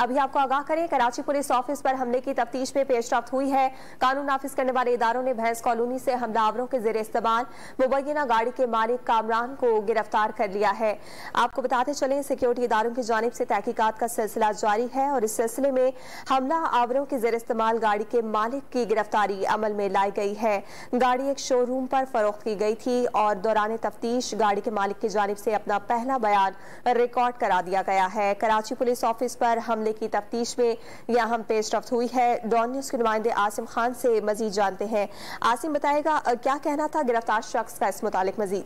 अभी आपको आगाह करें, कराची पुलिस ऑफिस पर हमले की तफ्तीश में पेशरफ्त हुई है। कानून नाफिज करने वाले इदारों ने भैंस कॉलोनी से हमलावरों के जेर इस्तेमाल मुबैना गाड़ी के मालिक कामरान को गिरफ्तार कर लिया है। आपको बताते चलें, सिक्योरिटी इदारों की जानिब से तहकीकात का सिलसिला जारी है और इस सिलसिले में हमला आवरों के जेर इस्तेमाल गाड़ी के मालिक की गिरफ्तारी अमल में लाई गई है। गाड़ी एक शोरूम पर फरोख्त की गई थी और दौरान तफ्तीश गाड़ी के मालिक की जानिब से अपना पहला बयान रिकॉर्ड करा दिया गया है। कराची पुलिस ऑफिस पर हमले की तफ्तीश में यह अहम पेशरफ्त हुई है। डॉन न्यूज के नुमाइंदे आसिम खान से मजीद जानते हैं। आसिम, बताएगा क्या कहना था गिरफ्तार शख्स का इस मुतालिक मजीद?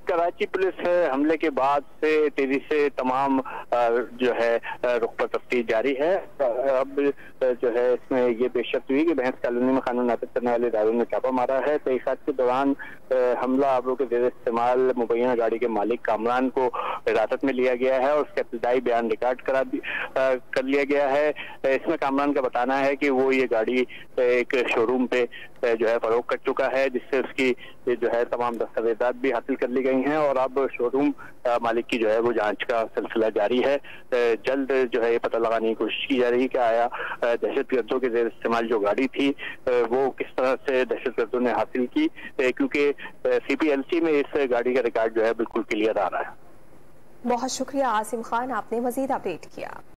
कराची पुलिस हमले के बाद से तेजी से तमाम जो है रुख पर तफ्तीश जारी है। अब जो है इसमें ये पेशरफ्त हुई कि भैंस कॉलोनी में कानून नाफिज करने वाले इदारों ने छापा मारा है। तहकीकात के दौरान हमला आवरों के जेर इस्तेमाल मुबैना गाड़ी के मालिक कामरान को हिरासत में लिया गया है और उसका इब्तदाई बयान रिकॉर्ड कर लिया गया है। इसमें कामरान का बताना है कि वो ये गाड़ी एक शोरूम पे जो है फरोख्त कर चुका है, जिससे उसकी जो है तमाम दस्तावेजात भी हासिल कर ली गई हैं और अब शोरूम मालिक की जो है वो जांच का सिलसिला जारी है। जल्द जो है ये पता लगाने की कोशिश की जा रही है कि आया दहशतगर्दों के जेर इस्तेमाल जो गाड़ी थी वो किस तरह से दहशतगर्दों ने हासिल की, क्योंकि CPLC में इस गाड़ी का रिकॉर्ड जो है बिल्कुल क्लियर आ रहा है। बहुत शुक्रिया आसिम खान, आपने मजीद अपडेट किया।